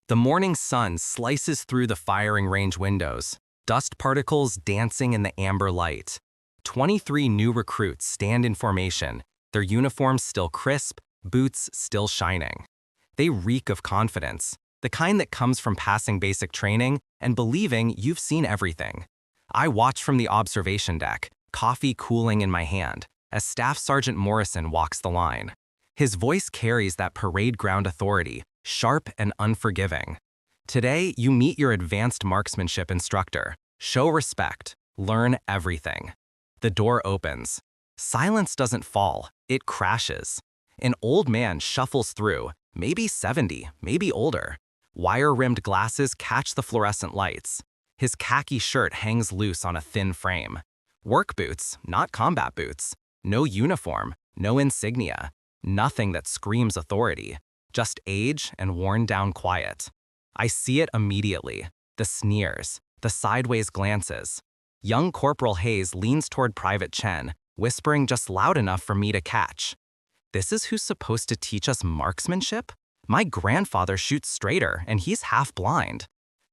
The morning sun slices through the firing range windows, dust particles dancing in the amber light. 23 new recruits stand in formation, their uniforms still crisp, boots still shining. They reek of confidence, the kind that comes from passing basic training and believing you've seen everything. I watch from the observation deck, coffee cooling in my hand, as Staff Sergeant Morrison walks the line. His voice carries that parade ground authority, sharp and unforgiving. Today, you meet your advanced marksmanship instructor. Show respect. Learn everything. The door opens. Silence doesn't fall, it crashes. An old man shuffles through, maybe 70, maybe older. Wire-rimmed glasses catch the fluorescent lights. His khaki shirt hangs loose on a thin frame. Work boots, not combat boots. No uniform, no insignia. Nothing that screams authority. Just age and worn-down quiet. I see it immediately. The sneers, the sideways glances. Young Corporal Hayes leans toward Private Chen, whispering just loud enough for me to catch. This is who's supposed to teach us marksmanship? My grandfather shoots straighter, and he's half blind.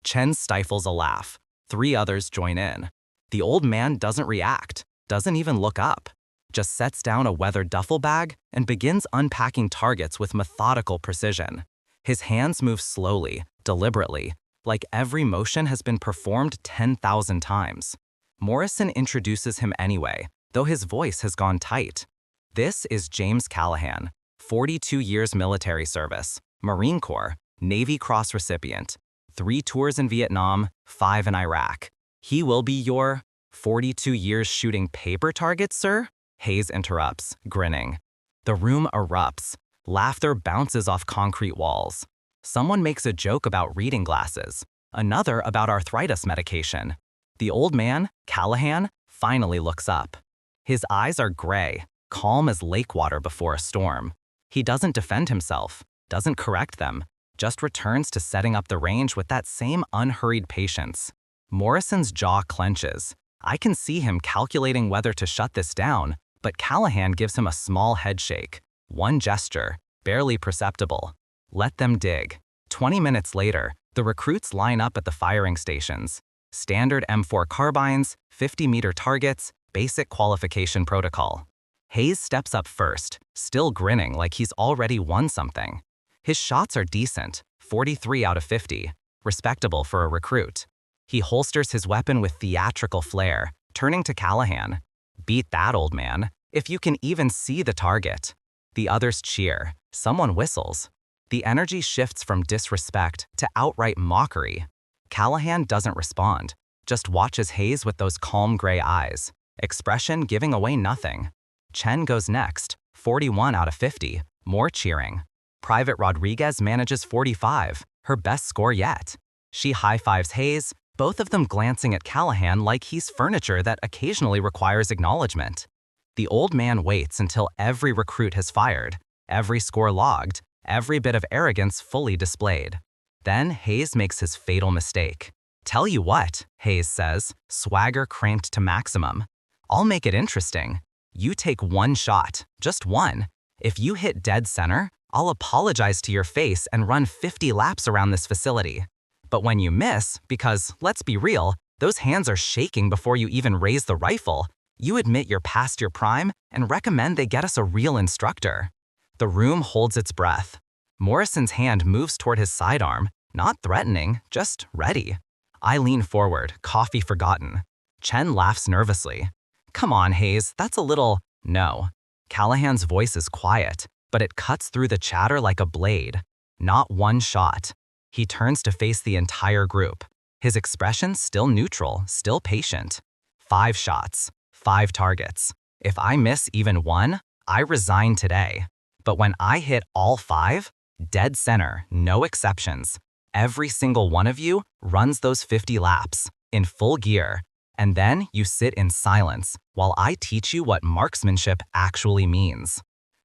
Chen stifles a laugh. 3 others join in. The old man doesn't react, doesn't even look up. Just sets down a weathered duffel bag and begins unpacking targets with methodical precision. His hands move slowly, deliberately, like every motion has been performed 10,000 times. Morrison introduces him anyway, though his voice has gone tight. This is James Callahan, 42 years military service, Marine Corps, Navy Cross recipient, 3 tours in Vietnam, 5 in Iraq. He will be your 42 years shooting paper targets, sir? Hayes interrupts, grinning. The room erupts. Laughter bounces off concrete walls. Someone makes a joke about reading glasses, another about arthritis medication. The old man, Callahan, finally looks up. His eyes are gray, calm as lake water before a storm. He doesn't defend himself, doesn't correct them, just returns to setting up the range with that same unhurried patience. Morrison's jaw clenches. I can see him calculating whether to shut this down, but Callahan gives him a small headshake. One gesture, barely perceptible. Let them dig. 20 minutes later, the recruits line up at the firing stations. Standard M4 carbines, 50-meter targets, basic qualification protocol. Hayes steps up first, still grinning like he's already won something. His shots are decent, 43 out of 50, respectable for a recruit. He holsters his weapon with theatrical flair, turning to Callahan. Beat that, old man, if you can even see the target. The others cheer. Someone whistles. The energy shifts from disrespect to outright mockery. Callahan doesn't respond, just watches Hayes with those calm gray eyes, expression giving away nothing. Chen goes next, 41 out of 50, more cheering. Private Rodriguez manages 45, her best score yet. She high-fives Hayes, both of them glancing at Callahan like he's furniture that occasionally requires acknowledgement. The old man waits until every recruit has fired, every score logged, every bit of arrogance fully displayed. Then Hayes makes his fatal mistake. Tell you what, Hayes says, swagger cranked to maximum. I'll make it interesting. You take one shot, just one. If you hit dead center, I'll apologize to your face and run 50 laps around this facility. But when you miss, because, let's be real, those hands are shaking before you even raise the rifle, you admit you're past your prime and recommend they get us a real instructor. The room holds its breath. Morrison's hand moves toward his sidearm, not threatening, just ready. I lean forward, coffee forgotten. Chen laughs nervously. Come on, Hayes, that's a little… No. Callahan's voice is quiet, but it cuts through the chatter like a blade. Not one shot. He turns to face the entire group. His expression still neutral, still patient. 5 shots, 5 targets. If I miss even one, I resign today. But when I hit all 5, dead center, no exceptions. Every single one of you runs those 50 laps, in full gear, and then you sit in silence while I teach you what marksmanship actually means.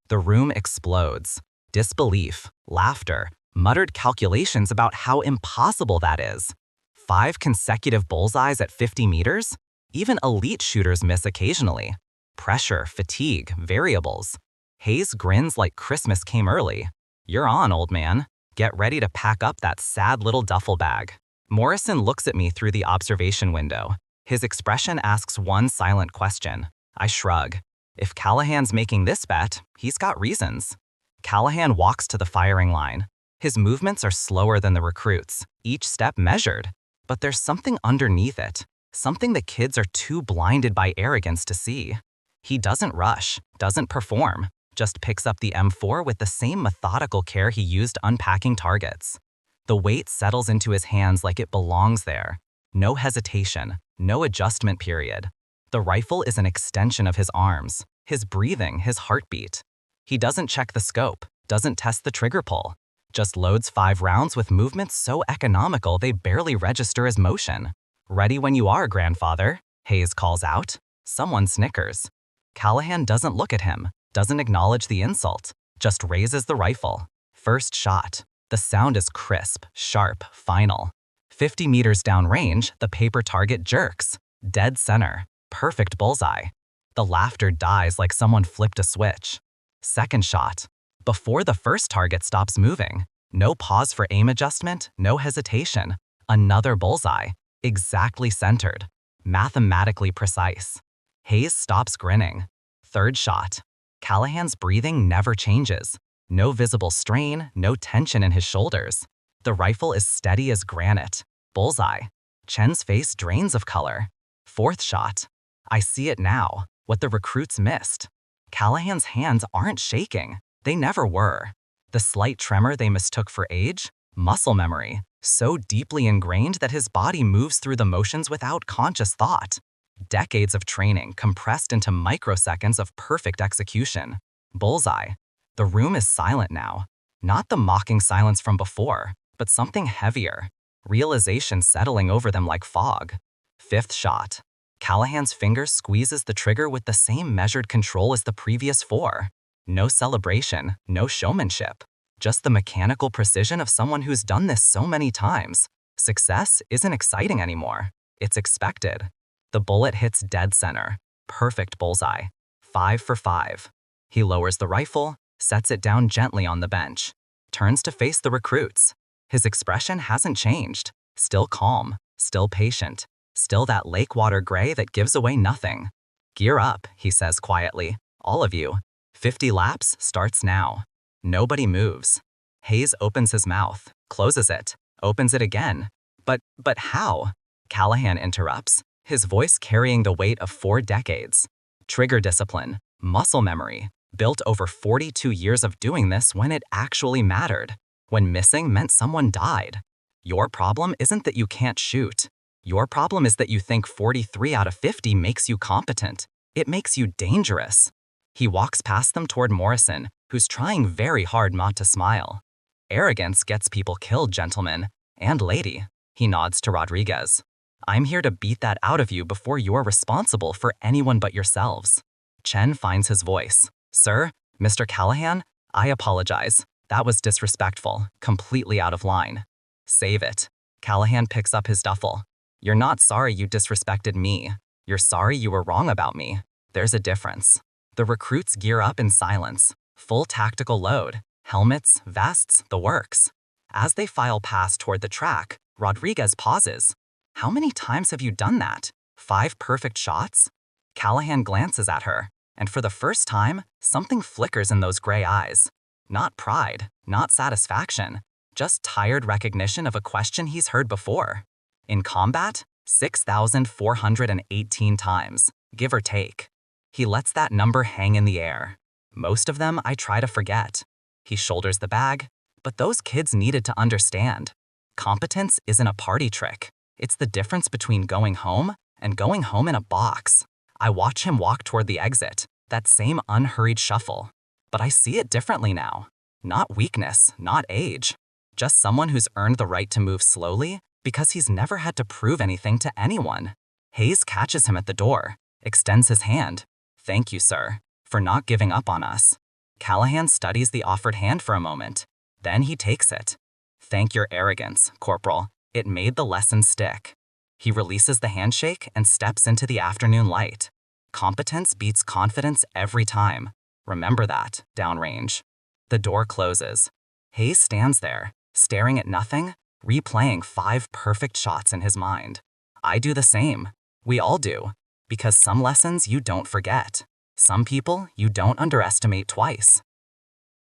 The room explodes. Disbelief, laughter, muttered calculations about how impossible that is. 5 consecutive bullseyes at 50 meters? Even elite shooters miss occasionally. Pressure, fatigue, variables. Hayes grins like Christmas came early. You're on, old man. Get ready to pack up that sad little duffel bag. Morrison looks at me through the observation window. His expression asks one silent question. I shrug. If Callahan's making this bet, he's got reasons. Callahan walks to the firing line. His movements are slower than the recruits, each step measured. But there's something underneath it, something the kids are too blinded by arrogance to see. He doesn't rush, doesn't perform, just picks up the M4 with the same methodical care he used unpacking targets. The weight settles into his hands like it belongs there. No hesitation, no adjustment period. The rifle is an extension of his arms, his breathing, his heartbeat. He doesn't check the scope, doesn't test the trigger pull, just loads 5 rounds with movements so economical they barely register as motion. Ready when you are, grandfather, Hayes calls out. Someone snickers. Callahan doesn't look at him, doesn't acknowledge the insult, just raises the rifle. First shot. The sound is crisp, sharp, final. 50 meters downrange, the paper target jerks. Dead center. Perfect bullseye. The laughter dies like someone flipped a switch. Second shot. Before the first target stops moving. No pause for aim adjustment, no hesitation. Another bullseye. Exactly centered. Mathematically precise. Hayes stops grinning. Third shot. Callahan's breathing never changes. No visible strain, no tension in his shoulders. The rifle is steady as granite. Bullseye. Chen's face drains of color. Fourth shot. I see it now, what the recruits missed. Callahan's hands aren't shaking. They never were. The slight tremor they mistook for age? Muscle memory, so deeply ingrained that his body moves through the motions without conscious thought. Decades of training compressed into microseconds of perfect execution. Bullseye. The room is silent now. Not the mocking silence from before, but something heavier. Realization settling over them like fog. Fifth shot. Callahan's finger squeezes the trigger with the same measured control as the previous 4. No celebration, no showmanship. Just the mechanical precision of someone who's done this so many times. Success isn't exciting anymore. It's expected. The bullet hits dead center. Perfect bullseye. 5 for 5. He lowers the rifle, sets it down gently on the bench, turns to face the recruits. His expression hasn't changed. Still calm, still patient, still that lake water gray that gives away nothing. Gear up, he says quietly. All of you. 50 laps starts now. Nobody moves. Hayes opens his mouth, closes it, opens it again. But how? Callahan interrupts, his voice carrying the weight of 4 decades. Trigger discipline, muscle memory, built over 42 years of doing this when it actually mattered. When missing meant someone died. Your problem isn't that you can't shoot. Your problem is that you think 43 out of 50 makes you competent. It makes you dangerous. He walks past them toward Morrison, who's trying very hard not to smile. Arrogance gets people killed, gentlemen. And lady. He nods to Rodriguez. I'm here to beat that out of you before you're responsible for anyone but yourselves. Chen finds his voice. Sir, Mr. Callahan, I apologize. That was disrespectful, completely out of line. Save it. Callahan picks up his duffel. You're not sorry you disrespected me. You're sorry you were wrong about me. There's a difference. The recruits gear up in silence. Full tactical load. Helmets, vests, the works. As they file past toward the track, Rodriguez pauses. How many times have you done that? 5 perfect shots? Callahan glances at her, and for the first time, something flickers in those gray eyes. Not pride, not satisfaction, just tired recognition of a question he's heard before. In combat, 6,418 times, give or take. He lets that number hang in the air. Most of them I try to forget. He shoulders the bag, but those kids needed to understand. Competence isn't a party trick. It's the difference between going home and going home in a box. I watch him walk toward the exit, that same unhurried shuffle. But I see it differently now. Not weakness, not age. Just someone who's earned the right to move slowly because he's never had to prove anything to anyone. Hayes catches him at the door, extends his hand. Thank you, sir, for not giving up on us. Callahan studies the offered hand for a moment. Then he takes it. Thank your arrogance, Corporal. It made the lesson stick. He releases the handshake and steps into the afternoon light. Competence beats confidence every time. Remember that, downrange. The door closes. Hayes stands there, staring at nothing, replaying 5 perfect shots in his mind. I do the same. We all do. Because some lessons you don't forget. Some people you don't underestimate twice.